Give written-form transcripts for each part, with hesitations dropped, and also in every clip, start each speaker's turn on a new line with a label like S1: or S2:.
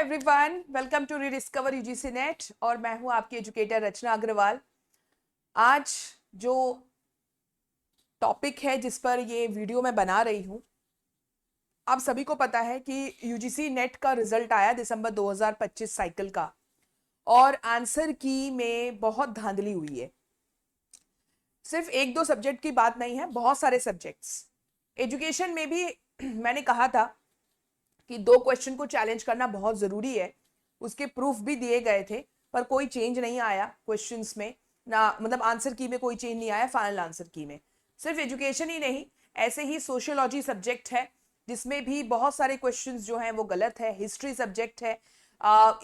S1: Everyone, welcome to rediscover UGC NET और मैं हूं आपकी एजुकेटर रचना अग्रवाल। आज जो टॉपिक है जिस पर ये वीडियो मैं बना रही हूं, आप सभी को पता है कि यूजीसी नेट का रिजल्ट आया दिसंबर 2025 साइकिल का और आंसर की में बहुत धांधली हुई है। सिर्फ एक दो सब्जेक्ट की बात नहीं है, बहुत सारे सब्जेक्ट्स। एजुकेशन में भी मैंने कहा था कि 2 क्वेश्चन को चैलेंज करना बहुत जरूरी है, उसके प्रूफ भी दिए गए थे, पर कोई चेंज नहीं आया क्वेश्चंस में, ना मतलब आंसर की में कोई चेंज नहीं आया फाइनल आंसर की में। सिर्फ एजुकेशन ही नहीं, ऐसे ही सोशियोलॉजी सब्जेक्ट है जिसमें भी बहुत सारे क्वेश्चंस जो हैं वो गलत है। हिस्ट्री सब्जेक्ट है,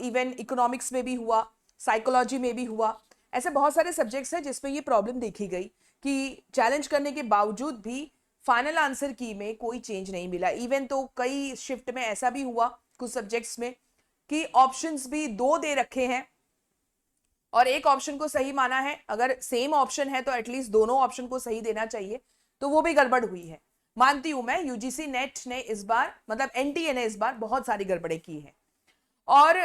S1: इवन इकोनॉमिक्स में भी हुआ, साइकोलॉजी में भी हुआ। ऐसे बहुत सारे सब्जेक्ट्स हैं जिसमें ये प्रॉब्लम देखी गई कि चैलेंज करने के बावजूद भी फाइनल आंसर की में कोई चेंज नहीं मिला। इवन तो कई शिफ्ट में ऐसा भी हुआ कुछ सब्जेक्ट्स में कि ऑप्शंस भी 2 दे रखे हैं और एक ऑप्शन को सही माना है। अगर सेम ऑप्शन है तो एटलीस्ट दोनों ऑप्शन को सही देना चाहिए, तो वो भी गड़बड़ हुई है। मानती हूं मैं, यूजीसी नेट ने इस बार मतलब एनटीए ने इस बार बहुत सारी गड़बड़ें की हैं और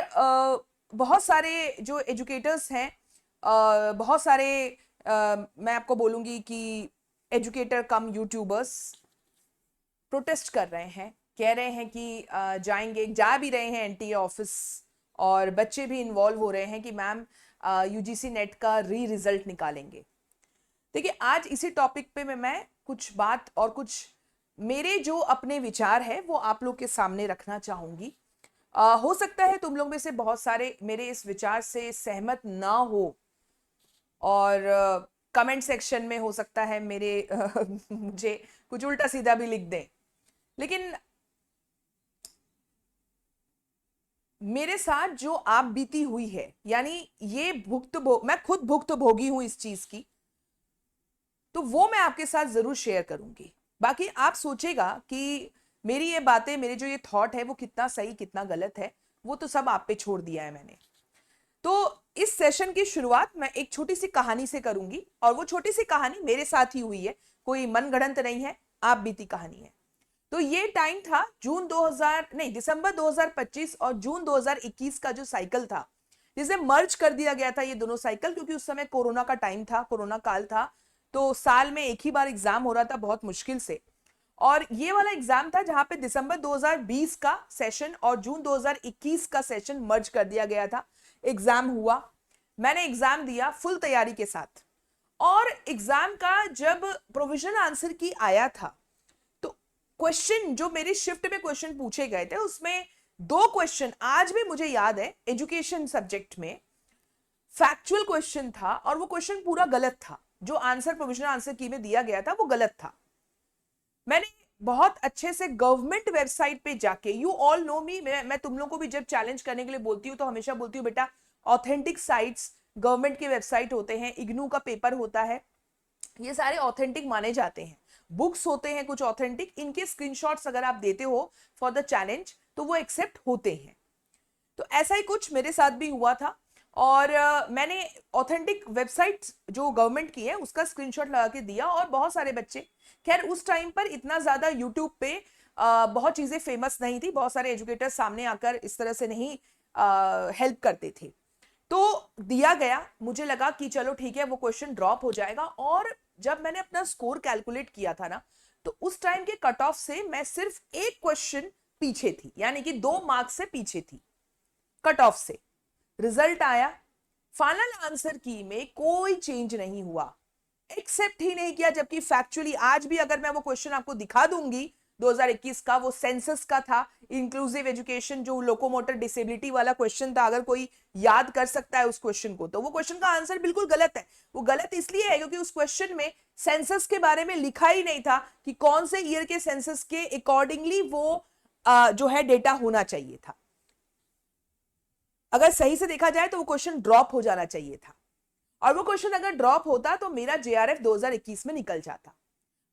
S1: बहुत सारे जो एजुकेटर्स हैं, बहुत सारे मैं आपको बोलूंगी कि एजुकेटर कम यूट्यूबर्स प्रोटेस्ट कर रहे हैं, कह रहे हैं कि जाएंगे, जा भी रहे हैं एनटीए ऑफिस और बच्चे भी इन्वॉल्व हो रहे हैं कि मैम यूजीसी नेट का रिजल्ट निकालेंगे। देखिए, आज इसी टॉपिक पे मैं कुछ बात और कुछ मेरे जो अपने विचार है वो आप लोग के सामने रखना चाहूंगी। हो सकता है तुम लोग में से बहुत सारे मेरे इस विचार से सहमत ना हो और कमेंट सेक्शन में हो सकता है मेरे मुझे कुछ उल्टा सीधा भी लिख दें, लेकिन मेरे साथ जो आप बीती हुई है, यानी ये मैं खुद भुक्तभोगी हूं इस चीज की, तो वो मैं आपके साथ जरूर शेयर करूंगी। बाकी आप सोचेगा कि मेरी ये बातें, मेरे जो ये थॉट है वो कितना सही कितना गलत है, वो तो सब आप पे छोड़ दिया है मैंने। तो इस सेशन की शुरुआत मैं एक छोटी सी कहानी से करूंगी और वो छोटी सी कहानी मेरे साथ ही हुई है, कोई मनगढ़ंत नहीं है, आप बीती कहानी है। तो ये टाइम था दिसंबर 2025 और जून 2021 का जो साइकिल था, जिसे मर्ज कर दिया गया था ये दोनों साइकिल, क्योंकि उस समय कोरोना का टाइम था, कोरोना काल था, तो साल में एक ही बार एग्जाम हो रहा था बहुत मुश्किल से। और ये वाला एग्जाम था जहां पे दिसंबर 2020 का सेशन और जून 2021 का सेशन मर्ज कर दिया गया था। एग्जाम हुआ, मैंने एग्जाम दिया फुल तैयारी के साथ, और एग्जाम का जब प्रोविजनल आंसर की आया था तो क्वेश्चन जो मेरी शिफ्ट में क्वेश्चन पूछे गए थे उसमें 2 क्वेश्चन आज भी मुझे याद है, एजुकेशन सब्जेक्ट में फैक्चुअल क्वेश्चन था और वो क्वेश्चन पूरा गलत था। जो आंसर प्रोविजनल आंसर की में दिया गया था वो गलत था। मैंने बहुत अच्छे से गवर्नमेंट वेबसाइट पे जाके, यू ऑल नो मी, मैं तुम लोगों को भी जब चैलेंज करने के लिए बोलती हूँ तो हमेशा बोलती हूँ बेटा, ऑथेंटिक साइट्स गवर्नमेंट के वेबसाइट होते हैं, इग्नू का पेपर होता है, ये सारे ऑथेंटिक माने जाते हैं। बुक्स होते हैं कुछ ऑथेंटिक, इनके स्क्रीनशॉट्स अगर आप देते हो फॉर द चैलेंज तो वो एक्सेप्ट होते हैं। तो ऐसा ही कुछ मेरे साथ भी हुआ था और मैंने ऑथेंटिक वेबसाइट जो गवर्नमेंट की है उसका स्क्रीनशॉट लगा के दिया और बहुत सारे बच्चे, खैर उस टाइम पर इतना ज्यादा यूट्यूब पे बहुत चीजें फेमस नहीं थी, बहुत सारे एजुकेटर सामने आकर इस तरह से नहीं हेल्प करते थे, तो दिया गया। मुझे लगा कि चलो ठीक है वो क्वेश्चन ड्रॉप हो जाएगा, और जब मैंने अपना स्कोर कैलकुलेट किया था ना, तो उस टाइम के कट ऑफ से मैं सिर्फ एक क्वेश्चन पीछे थी, यानी कि 2 मार्क्स से पीछे थी कट ऑफ से। रिजल्ट आया, फाइनल आंसर की में कोई चेंज नहीं हुआ, एक्सेप्ट ही नहीं किया, जबकि फैक्चुअली आज भी अगर मैं वो क्वेश्चन आपको दिखा दूंगी 2021 का, वो सेंसस का था, इंक्लूसिव एजुकेशन जो लोकोमोटर डिसेबिलिटी वाला क्वेश्चन था, अगर कोई याद कर सकता है उस क्वेश्चन को, तो वो क्वेश्चन का आंसर बिल्कुल गलत है। वो गलत इसलिए है क्योंकि उस क्वेश्चन में सेंसस के बारे में लिखा ही नहीं था कि कौन से ईयर के सेंसस के अकॉर्डिंगली वो जो है डेटा होना चाहिए था। अगर सही से देखा जाए तो वो क्वेश्चन ड्रॉप हो जाना चाहिए था, और वो क्वेश्चन अगर ड्रॉप होता तो मेरा जेआरएफ 2021 में निकल जाता।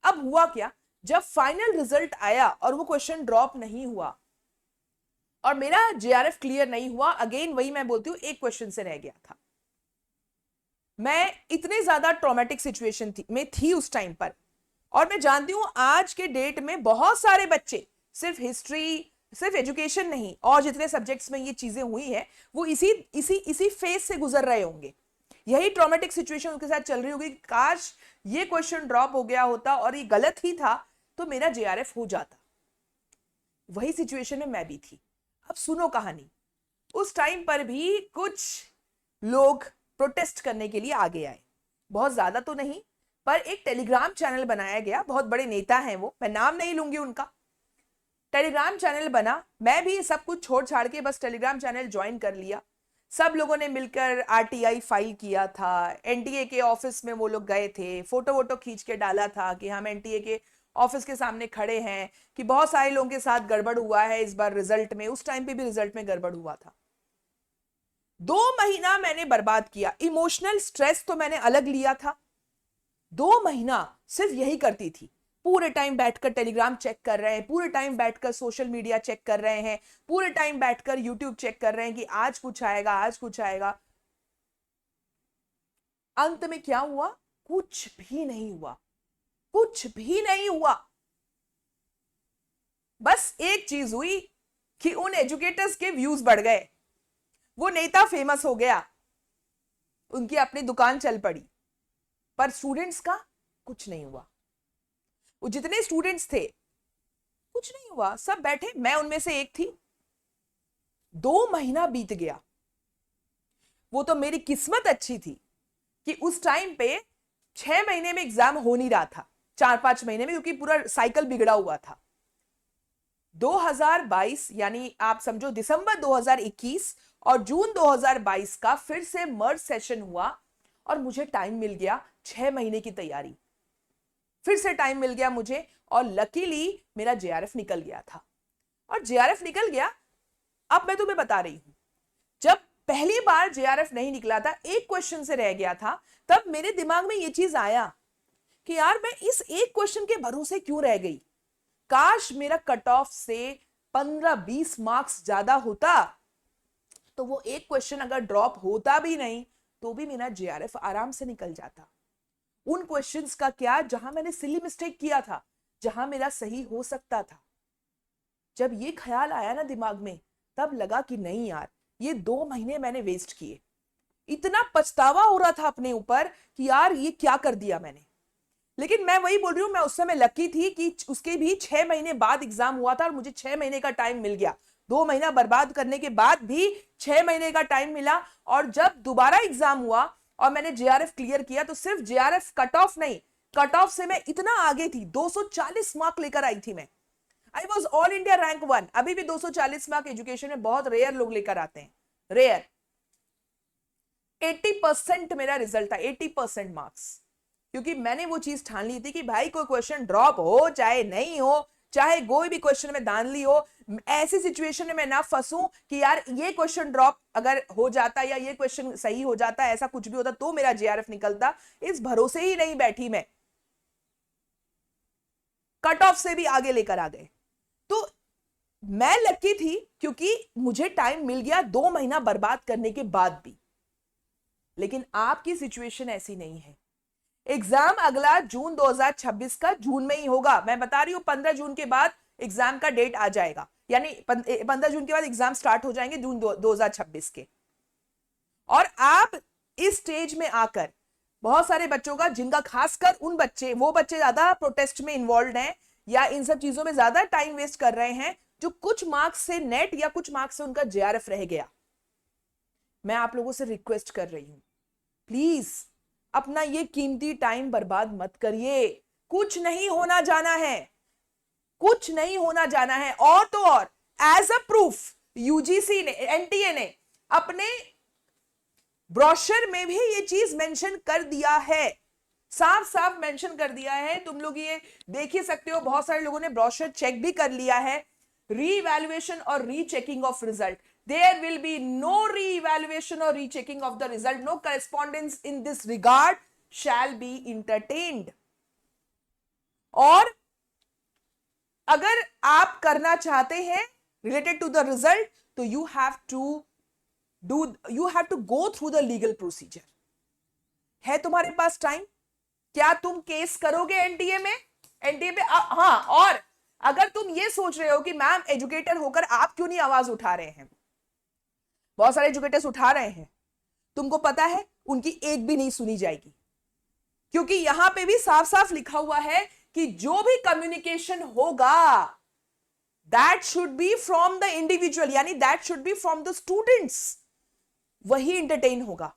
S1: अब हुआ क्या, जब फाइनल रिजल्ट आया और वो क्वेश्चन ड्रॉप नहीं हुआ और मेरा जेआरएफ क्लियर नहीं हुआ, अगेन वही मैं बोलती हूँ, एक क्वेश्चन से रह गया था। मैं इतने ज्यादा ट्रॉमेटिक सिचुएशन में थी उस टाइम पर, और मैं जानती हूं आज के डेट में बहुत सारे बच्चे सिर्फ हिस्ट्री, सिर्फ एजुकेशन नहीं, और जितने सब्जेक्ट्स में ये चीजें हुई हैं वो इसी इसी इसी फेज से गुजर रहे होंगे। यही ट्रॉमेटिक सिचुएशन उनके साथ चल रही होगी, काश ये क्वेश्चन ड्रॉप हो गया होता और ये गलत ही था तो मेरा जेआरएफ हो जाता। वही सिचुएशन में मैं भी थी। अब सुनो कहानी। उस टाइम पर भी कुछ लोग प्रोटेस्ट करने के लिए आगे आए, बहुत ज्यादा तो नहीं, पर एक टेलीग्राम चैनल बनाया गया, बहुत बड़े नेता हैं वो, मैं नाम नहीं लूंगी उनका। टेलीग्राम चैनल बना, मैं भी सब कुछ छोड़ छाड़ के बस टेलीग्राम चैनल ज्वाइन कर लिया। सब लोगों ने मिलकर आरटीआई फाइल किया था, एनटीए के ऑफिस में वो लोग गए थे, फोटो वोटो खींच के डाला था कि हम एनटीए के ऑफिस के सामने खड़े हैं, कि बहुत सारे लोगों के साथ गड़बड़ हुआ है इस बार रिजल्ट में। उस टाइम पे भी रिजल्ट में गड़बड़ हुआ था। 2 महीना मैंने बर्बाद किया। इमोशनल स्ट्रेस तो मैंने अलग लिया था। 2 महीना सिर्फ यही करती थी, पूरे टाइम बैठकर टेलीग्राम चेक कर रहे हैं, पूरे टाइम बैठकर सोशल मीडिया चेक कर रहे हैं, पूरे टाइम बैठकर यूट्यूब चेक कर रहे हैं कि आज कुछ आएगा, आज कुछ आएगा। अंत में क्या हुआ? कुछ भी नहीं हुआ, कुछ भी नहीं हुआ। बस एक चीज हुई कि उन एजुकेटर्स के व्यूज बढ़ गए, वो नेता फेमस हो गया, उनकी अपनी दुकान चल पड़ी, पर स्टूडेंट्स का कुछ नहीं हुआ। वो जितने स्टूडेंट्स थे कुछ नहीं हुआ, सब बैठे, मैं उनमें से एक थी। 2 महीना बीत गया। वो तो मेरी किस्मत अच्छी थी कि उस टाइम पे 6 महीने में एग्जाम हो नहीं रहा था, 4-5 महीने में, क्योंकि पूरा साइकिल बिगड़ा हुआ था। 2022 यानी आप समझो दिसंबर 2021 और जून 2022 का फिर से मर्ज सेशन हुआ और मुझे टाइम मिल गया 6 महीने की तैयारी, फिर से टाइम मिल गया मुझे, और लकीली मेरा जेआरएफ निकल गया था। और जेआरएफ निकल गया। अब मैं तुम्हें बता रही हूं, जब पहली बार जेआरएफ नहीं निकला था, एक क्वेश्चन से रह गया था, तब मेरे दिमाग में यह चीज आया कि यार मैं इस एक क्वेश्चन के भरोसे क्यों रह गई। काश मेरा कट ऑफ से 15-20 मार्क्स ज्यादा होता, तो वो एक क्वेश्चन अगर ड्रॉप होता भी नहीं तो भी मेरा जेआरएफ आराम से निकल जाता। उन क्वेश्चंस का क्या जहां मैंने सिली मिस्टेक किया था, जहां मेरा सही हो सकता था। जब ये ख्याल आया ना दिमाग में, तब लगा कि नहीं यार, ये 2 महीने मैंने वेस्ट किए। इतना पछतावा हो रहा था अपने ऊपर कि यार ये क्या कर दिया मैंने। लेकिन मैं वही बोल रही हूं, मैं उस समय लकी थी कि उसके भी 6 महीने बाद एग्जाम हुआ था और मुझे 6 महीने का टाइम मिल गया। 2 महीना बर्बाद करने के बाद भी 6 महीने का टाइम मिला, और जब दोबारा एग्जाम हुआ और मैंने जेआरएफ क्लियर किया, तो सिर्फ जेआरएफ कट ऑफ नहीं, कट ऑफ से मैं इतना आगे थी, 240 मार्क लेकर आई थी मैं। I was all India rank 1। अभी भी 240 मार्क एजुकेशन में बहुत रेयर लोग लेकर आते हैं, रेयर। 80% मेरा रिजल्ट था, 80% मार्क्स, क्योंकि मैंने वो चीज ठान ली थी कि भाई कोई क्वेश्चन ड्रॉप हो चाहे नहीं हो, चाहे कोई भी क्वेश्चन में दान ली हो, ऐसी सिचुएशन में मैं ना फंसूं कि यार ये क्वेश्चन ड्रॉप अगर हो जाता या ये क्वेश्चन सही हो जाता, ऐसा कुछ भी होता तो मेरा जेआरएफ निकलता। इस भरोसे ही नहीं बैठी मैं, कट ऑफ से भी आगे लेकर आ गए। तो मैं लकी थी क्योंकि मुझे टाइम मिल गया 2 महीना बर्बाद करने के बाद भी। लेकिन आपकी सिचुएशन ऐसी नहीं है। एग्जाम अगला जून 2026 का जून में ही होगा। मैं बता रही हूं 15 जून के बाद एग्जाम का डेट आ जाएगा, यानी 15 जून के बाद एग्जाम स्टार्ट हो जाएंगे जून 2026 के। और आप इस स्टेज में आकर बहुत सारे बच्चों का, जिनका खासकर वो बच्चे ज्यादा प्रोटेस्ट में इन्वॉल्व हैं या इन सब चीजों में ज्यादा टाइम वेस्ट कर रहे हैं, जो कुछ मार्क्स से नेट या कुछ मार्क्स से उनका जेआरएफ रह गया। मैं आप लोगों से रिक्वेस्ट कर रही हूं, प्लीज अपना ये कीमती टाइम बर्बाद मत करिए। कुछ नहीं होना जाना है, कुछ नहीं होना जाना है। और तो और एज अ प्रूफ यूजीसी ने, एनटीए ने अपने ब्रोशर में भी ये चीज मेंशन कर दिया है, साफ साफ मेंशन कर दिया है। तुम लोग ये देख ही सकते हो, बहुत सारे लोगों ने ब्रोशर चेक भी कर लिया है। रीवैल्यूएशन और rechecking of result, there will be no re-evaluation or rechecking of the result. No correspondence in this regard shall be entertained. और अगर आप करना चाहते हैं related to the result, तो you have to go through the legal procedure. है तुम्हारे पास time? क्या तुम केस करोगे एनटीए में? एनटीए पे हाँ, और अगर तुम ये सोच रहे हो कि मैम एजुकेटर होकर आप क्यों नहीं आवाज उठा रहे हैं, बहुत सारे एजुकेटर्स उठा रहे हैं, तुमको पता है उनकी एक भी नहीं सुनी जाएगी, क्योंकि यहां पे भी साफ साफ लिखा हुआ है कि जो भी कम्युनिकेशन होगा that should be from the individual, यानी that should be from the students, वही इंटरटेन होगा।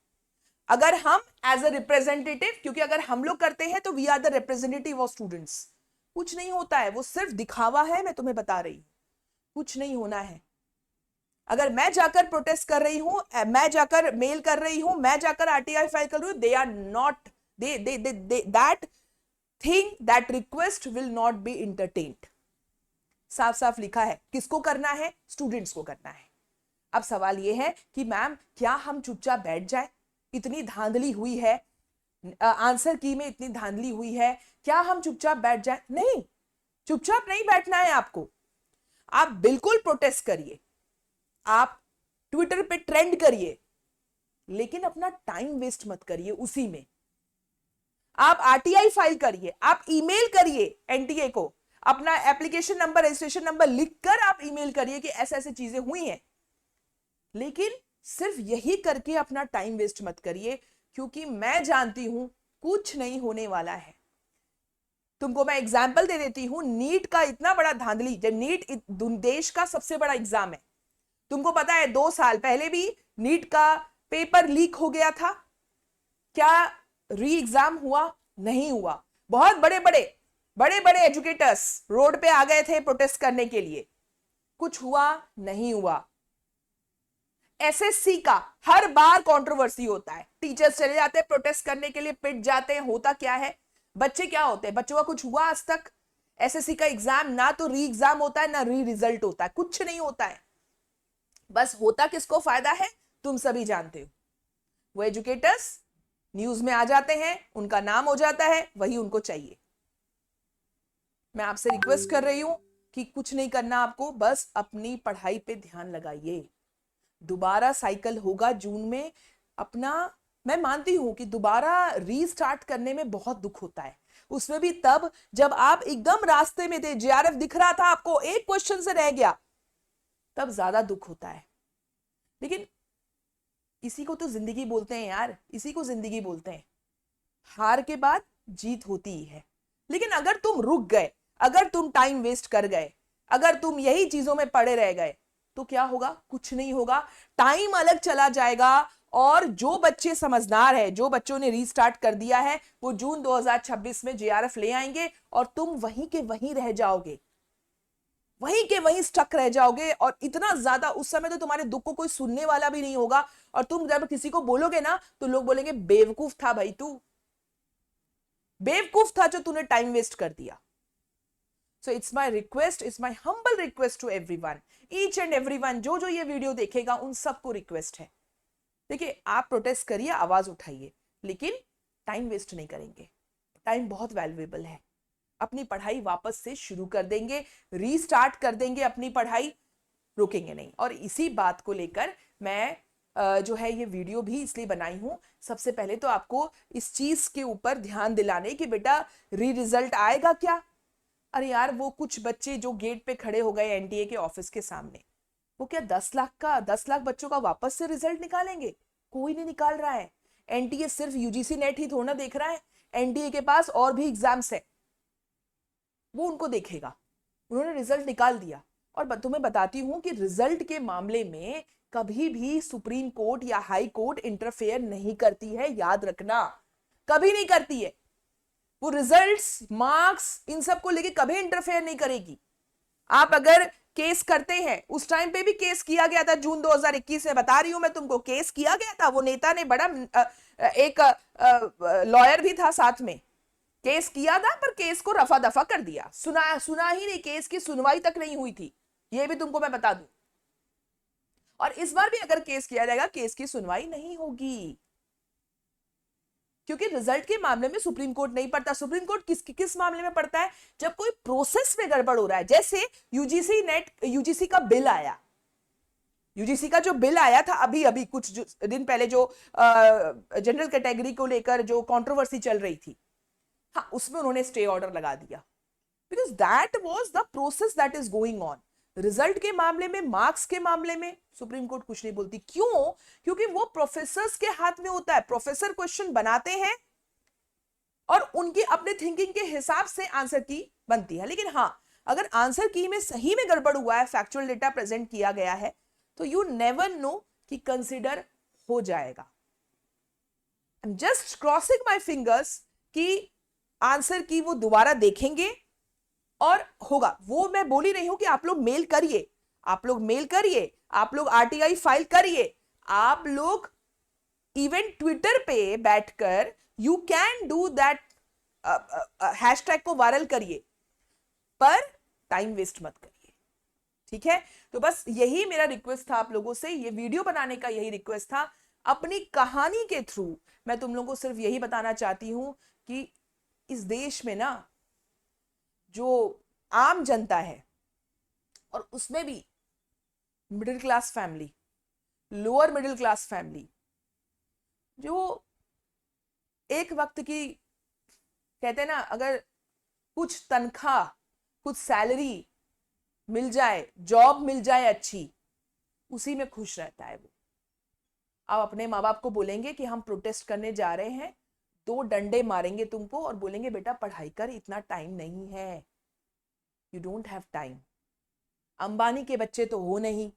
S1: अगर हम एज अ रिप्रेजेंटेटिव, क्योंकि अगर हम लोग करते हैं तो we are the representative of students, कुछ नहीं होता है, वो सिर्फ दिखावा है, मैं तुम्हें बता रही हूं, कुछ नहीं होना है। अगर मैं जाकर प्रोटेस्ट कर रही हूं, मैं जाकर मेल कर रही हूं, मैं जाकर आरटीआई फाइल कर रही हूं, they are not, that thing, that request will not be entertained. साफ साफ लिखा है, किसको करना है, स्टूडेंट्स को करना है। अब सवाल यह है कि मैम क्या हम चुपचाप बैठ जाए, इतनी धांधली हुई है, आंसर की में इतनी धांधली हुई है, क्या हम चुपचाप बैठ जाए? नहीं, चुपचाप नहीं बैठना है आपको, आप बिल्कुल प्रोटेस्ट करिए, आप ट्विटर पे ट्रेंड करिए, लेकिन अपना टाइम वेस्ट मत करिए उसी में। आप आरटीआई फाइल करिए, आप ईमेल करिए एनटीए को, अपना एप्लीकेशन नंबर, रजिस्ट्रेशन नंबर लिखकर आप ईमेल करिए कि ऐसे ऐसे चीजें हुई हैं, लेकिन सिर्फ यही करके अपना टाइम वेस्ट मत करिए, क्योंकि मैं जानती हूं कुछ नहीं होने वाला है। तुमको मैं एग्जाम्पल दे देती हूं, नीट का इतना बड़ा धांधली, जब नीट देश का सबसे बड़ा एग्जाम है, तुमको पता है 2 साल पहले भी नीट का पेपर लीक हो गया था, क्या री एग्जाम हुआ? नहीं हुआ। बहुत बड़े बड़े एजुकेटर्स रोड पे आ गए थे प्रोटेस्ट करने के लिए, कुछ हुआ? नहीं हुआ। एसएससी का हर बार कंट्रोवर्सी होता है, टीचर्स चले जाते हैं प्रोटेस्ट करने के लिए, पिट जाते हैं, होता क्या है, बच्चे क्या होते हैं, बच्चों का कुछ हुआ आज तक? एसएससी का एग्जाम ना तो री एग्जाम होता है, ना री रिजल्ट होता है, कुछ नहीं होता है। बस होता किसको फायदा है, तुम सभी जानते हो, वो एजुकेटर्स न्यूज में आ जाते हैं, उनका नाम हो जाता है, वही उनको चाहिए। मैं आपसे रिक्वेस्ट कर रही हूं कि कुछ नहीं करना आपको, बस अपनी पढ़ाई पे ध्यान लगाइए। दोबारा साइकिल होगा जून में, अपना, मैं मानती हूं कि दोबारा रीस्टार्ट करने में बहुत दुख होता है, उसमें भी तब जब आप एकदम रास्ते में थे, जेआरएफ दिख रहा था आपको, एक क्वेश्चन से रह गया, तब ज्यादा दुख होता है। लेकिन इसी को तो जिंदगी बोलते हैं यार, इसी को जिंदगी बोलते हैं, हार के बाद जीत होती ही है। लेकिन अगर तुम रुक गए, अगर तुम टाइम वेस्ट कर गए, अगर तुम यही चीजों में पड़े रह गए, तो क्या होगा? कुछ नहीं होगा, टाइम अलग चला जाएगा, और जो बच्चे समझदार है, जो बच्चों ने रीस्टार्ट कर दिया है, वो जून 2026 में जेआरएफ ले आएंगे, और तुम वहीं के वहीं रह जाओगे, वहीं के वहीं स्टक रह जाओगे। और इतना ज्यादा उस समय तो तुम्हारे दुख को कोई सुनने वाला भी नहीं होगा, और तुम जब किसी को बोलोगे ना तो लोग बोलेंगे बेवकूफ था भाई, तू बेवकूफ था जो तूने टाइम वेस्ट कर दिया। So it's my request, it's my humble request to everyone, each and everyone, जो जो ये वीडियो देखेगा उन सबको रिक्वेस्ट है, देखिए आप प्रोटेस्ट करिए, आवाज उठाइए, लेकिन टाइम वेस्ट नहीं करेंगे, टाइम बहुत वैल्यूएबल है, अपनी पढ़ाई वापस से शुरू कर देंगे, रीस्टार्ट कर देंगे अपनी पढ़ाई, रुकेंगे नहीं। और इसी बात को लेकर मैं जो है ये वीडियो भी इसलिए बनाई हूं, सबसे पहले तो आपको इस चीज के ऊपर ध्यान दिलाने कि बेटा री रिजल्ट आएगा क्या। अरे यार, वो कुछ बच्चे जो गेट पे खड़े हो गए एनटीए के ऑफिस के सामने, वो क्या 10 लाख बच्चों का वापस से रिजल्ट निकालेंगे? कोई नहीं निकाल रहा है। एनटीए सिर्फ यूजीसी नेट ही थोड़ा ना देख रहा है, एनटीए के पास और भी एग्जाम्स है, वो उनको देखेगा। उन्होंने रिजल्ट निकाल दिया, और तुम्हें बताती हूं कि रिजल्ट के मामले में कभी भी सुप्रीम कोर्ट या हाई कोर्ट इंटरफेयर नहीं करती है, याद रखना, कभी नहीं करती है। वो रिजल्ट्स, मार्क्स, इन सब को लेके कभी इंटरफेयर नहीं करेगी। आप अगर केस करते हैं, उस टाइम पे भी केस किया गया था, जून 2021 में बता रही हूं मैं तुमको, केस किया गया था, वो नेता ने बड़ा एक लॉयर भी था साथ में, केस किया था, पर केस को रफा दफा कर दिया, सुना ही नहीं, केस की सुनवाई तक नहीं हुई थी, ये भी तुमको मैं बता दूं। और इस बार भी अगर केस किया जाएगा, केस की सुनवाई नहीं होगी, क्योंकि रिजल्ट के मामले में सुप्रीम कोर्ट नहीं पड़ता। सुप्रीम कोर्ट किस मामले में पड़ता है? जब कोई प्रोसेस में गड़बड़ हो रहा है, जैसे यूजीसी का बिल आया, यूजीसी का जो बिल आया था अभी कुछ दिन पहले, जो जनरल कैटेगरी को लेकर जो कंट्रोवर्सी चल रही थी, हाँ, उसमें उन्होंने स्टे ऑर्डर लगा दिया। Because that was the process that is going on. Result के मामले में, मार्क्स के मामले में सुप्रीम कोर्ट कुछ नहीं बोलती। क्यों? क्योंकि वो प्रोफेसर्स के हाथ में होता है। प्रोफेसर क्वेश्चन बनाते हैं और उनकी अपने थिंकिंग के हिसाब से आंसर की बनती है। लेकिन हाँ, अगर आंसर की में सही में गड़बड़ हुआ है, फैक्चुअल डेटा प्रेजेंट किया गया है, तो यू नेवर नो कि कंसिडर हो जाएगा। जस्ट क्रॉसिंग माई फिंगर्स कि आंसर की वो दोबारा देखेंगे और होगा। वो मैं बोल ही रही हूं कि आप लोग मेल करिए, आप लोग मेल करिए, आप लोग आरटीआई फाइल करिए, आप लोग इवन ट्विटर पे बैठकर you can do that, hashtag को वायरल करिए, पर टाइम वेस्ट मत करिए। ठीक है? तो बस यही मेरा रिक्वेस्ट था आप लोगों से, ये वीडियो बनाने का यही रिक्वेस्ट था। अपनी कहानी के थ्रू मैं तुम लोगों को सिर्फ यही बताना चाहती हूं कि इस देश में ना जो आम जनता है, और उसमें भी middle class family, lower middle class family, जो एक वक्त की कहते हैं ना, अगर कुछ तनख्वाह, कुछ सैलरी मिल जाए, जॉब मिल जाए अच्छी, उसी में खुश रहता है वो। आप अपने माँ बाप को बोलेंगे कि हम प्रोटेस्ट करने जा रहे हैं, 2 डंडे मारेंगे तुमको और बोलेंगे बेटा पढ़ाई कर, इतना टाइम नहीं है, you don't have time. Ambani के बच्चे तो हो नहीं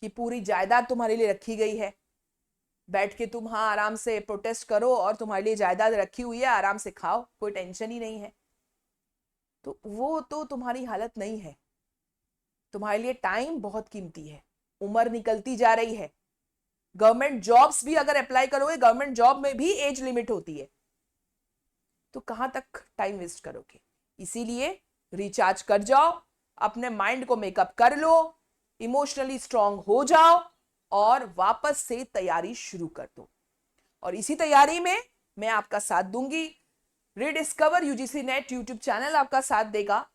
S1: कि पूरी जायदाद तुम्हारे लिए रखी गई है, बैठ के तुम हाँ आराम से प्रोटेस्ट करो और तुम्हारे लिए जायदाद रखी हुई है, आराम से खाओ, कोई टेंशन ही नहीं है। तो वो तो तुम्हारी हालत नहीं है। तुम्हारे लिए टाइम बहुत कीमती है, उम्र निकलती जा रही है। गवर्नमेंट जॉब्स भी अगर अप्लाई करोगे, गवर्नमेंट जॉब में भी एज लिमिट होती है, तो कहां तक टाइम वेस्ट करोगे? इसीलिए रिचार्ज कर जाओ, अपने माइंड को मेकअप कर लो, इमोशनली स्ट्रांग हो जाओ और वापस से तैयारी शुरू कर दो। और इसी तैयारी में मैं आपका साथ दूंगी। Rediscover UGC net YouTube channel आपका साथ देगा।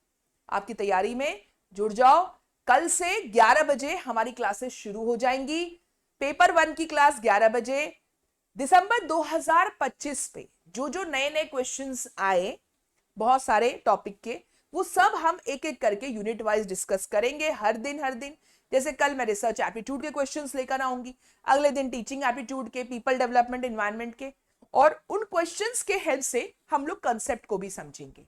S1: आपकी तैयारी में जुड़ जाओ। कल से 11 बजे हमारी क्लासेस शुरू हो जाएंगी। पेपर 1 की क्लास 11 बजे। दिसंबर 2025 पे जो जो नए नए क्वेश्चंस आए, बहुत सारे टॉपिक के, वो सब हम एक एक करके यूनिट वाइज डिस्कस करेंगे हर दिन। जैसे कल मैं रिसर्च एप्टीट्यूड के क्वेश्चंस लेकर आऊंगी, अगले दिन टीचिंग एप्टीट्यूड के, पीपल डेवलपमेंट, एनवायरनमेंट के, और उन क्वेश्चंस के हेल्प से हम लोग कंसेप्ट को भी समझेंगे।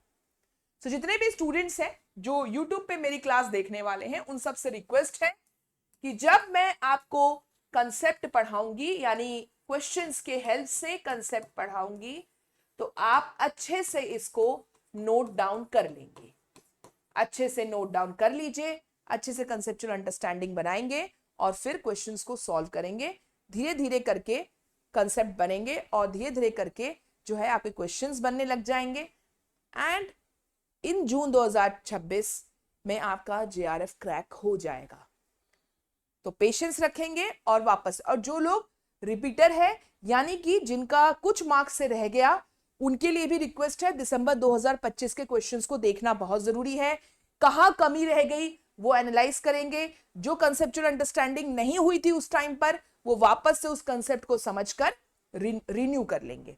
S1: तो जितने भी स्टूडेंट्स हैं जो यूट्यूब पे मेरी क्लास देखने वाले हैं, उन सब से रिक्वेस्ट है कि जब मैं आपको कंसेप्ट पढ़ाऊंगी, यानी क्वेश्चंस के हेल्प से कंसेप्ट पढ़ाऊंगी, तो आप अच्छे से इसको नोट डाउन कर लेंगे। अच्छे से नोट डाउन कर लीजिए, अच्छे से कंसेप्चुअल अंडरस्टैंडिंग बनाएंगे और फिर क्वेश्चंस को सॉल्व करेंगे। धीरे धीरे करके कंसेप्ट बनेंगे और धीरे धीरे करके जो है आपके क्वेश्चंस बनने लग जाएंगे। एंड इन जून 2026 में आपका जेआरएफ क्रैक हो जाएगा। तो पेशेंस रखेंगे और वापस, और जो लोग रिपीटर है, यानी कि जिनका कुछ मार्क्स से रह गया, उनके लिए भी रिक्वेस्ट है, दिसंबर 2025 के क्वेश्चंस को देखना बहुत जरूरी है। कहां कमी रह गई वो एनालाइज करेंगे। जो कंसेप्चुअल अंडरस्टैंडिंग नहीं हुई थी उस टाइम पर, वो वापस से उस कंसेप्ट को समझकर रिन्यू कर लेंगे।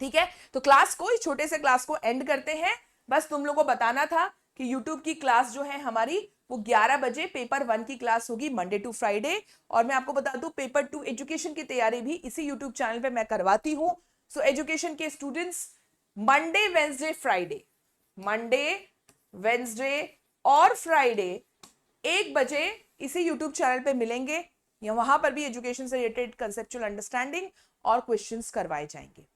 S1: ठीक है? तो क्लास को, इस छोटे से क्लास को एंड करते हैं। बस तुम लोगों को बताना था कि यूट्यूब की क्लास जो है हमारी, वो 11 बजे पेपर 1 की क्लास होगी, मंडे टू फ्राइडे। और मैं आपको बता दूं, पेपर 2 एजुकेशन की तैयारी भी इसी यूट्यूब चैनल पे मैं करवाती हूं। सो एजुकेशन के students Monday, Wednesday, Friday, Monday, Wednesday और फ्राइडे 1 बजे इसी यूट्यूब चैनल पे मिलेंगे, या वहां पर भी एजुकेशन से रिलेटेड कंसेप्चुअल अंडरस्टैंडिंग और क्वेश्चंस करवाए जाएंगे।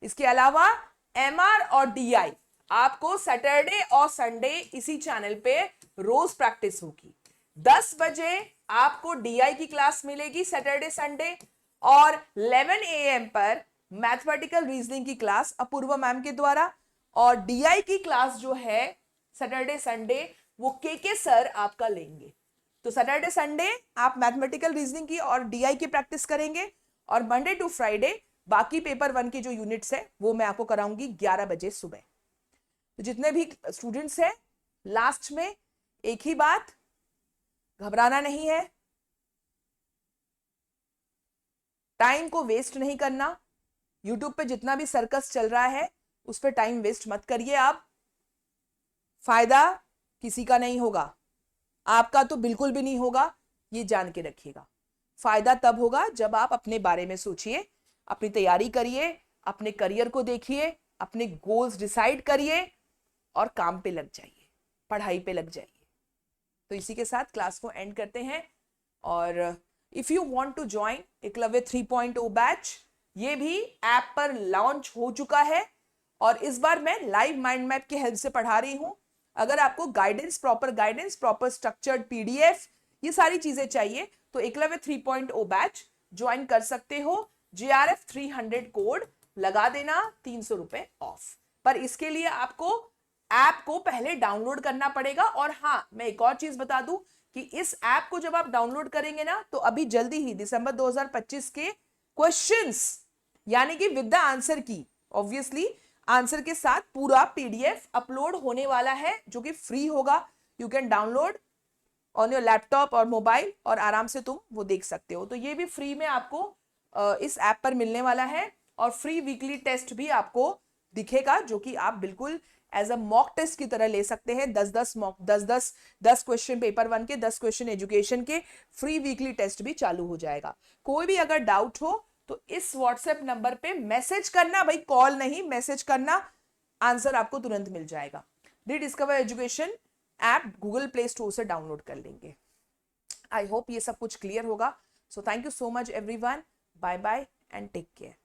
S1: इसके अलावा एमआर और डीआई आपको सैटरडे और संडे इसी चैनल पे रोज प्रैक्टिस होगी। 10 बजे आपको डीआई की क्लास मिलेगी सैटरडे संडे, और 11 AM पर मैथमेटिकल रीजनिंग की क्लास अपूर्वा मैम के द्वारा। और डीआई की क्लास जो है सैटरडे संडे, वो के सर आपका लेंगे। तो सैटरडे संडे आप मैथमेटिकल रीजनिंग की और डीआई की प्रैक्टिस करेंगे, और मंडे टू फ्राइडे बाकी पेपर 1 की जो यूनिट्स है वो मैं आपको कराऊंगी 11 बजे सुबह। तो जितने भी स्टूडेंट्स हैं, लास्ट में एक ही बात, घबराना नहीं है, टाइम को वेस्ट नहीं करना। यूट्यूब पे जितना भी सर्कस चल रहा है उस पर टाइम वेस्ट मत करिए। आप फायदा किसी का नहीं होगा, आपका तो बिल्कुल भी नहीं होगा, ये जान के रखिएगा। फायदा तब होगा जब आप अपने बारे में सोचिए, अपनी तैयारी करिए, अपने करियर को देखिए, अपने गोल्स डिसाइड करिए और काम पे लग जाइए, पढ़ाई पे लग जाइए। तो इसी के साथ क्लास को एंड करते हैं। और if you want to join Eklavya 3.0 batch, ये भी ऐप पर लॉन्च हो चुका है और इस बार मैं लाइव माइंड मैप की हेल्प से पढ़ा रही हूं। अगर आपको गाइडेंस, प्रॉपर स्ट्रक्चर्ड पीडीएफ, ये सारी चीजें चाहिए तो एकलव्य 3.0 बैच ज्वाइन कर सकते हो। JRF 300 कोड लगा देना, 300 रुपए ऑफ। पर इसके लिए आपको ऐप को पहले डाउनलोड करना पड़ेगा। और हाँ, मैं एक और चीज बता दूं कि इस ऐप को जब आप डाउनलोड करेंगे ना, तो अभी जल्दी ही दिसंबर 2025 के क्वेश्चंस, यानी कि विद द आंसर की, ऑब्वियसली आंसर के साथ पूरा पीडीएफ अपलोड होने वाला है, जो कि फ्री होगा। You can download on your laptop और मोबाइल और आराम से तुम वो देख सकते हो। तो ये भी फ्री में आपको इस ऐप पर मिलने वाला है। और फ्री वीकली टेस्ट भी आपको दिखेगा, जो कि आप बिल्कुल एज अ मॉक टेस्ट की तरह ले सकते हैं। 10 क्वेश्चन पेपर 1 के, 10 क्वेश्चन एजुकेशन के, फ्री वीकली टेस्ट भी चालू हो जाएगा। कोई भी अगर डाउट हो तो इस व्हाट्सएप नंबर पे मैसेज करना, भाई कॉल नहीं, मैसेज करना, आंसर आपको तुरंत मिल जाएगा। Discover education app Google Play Store से डाउनलोड कर लेंगे। आई होप ये सब कुछ क्लियर होगा। So thank you so much everyone, bye bye and take care.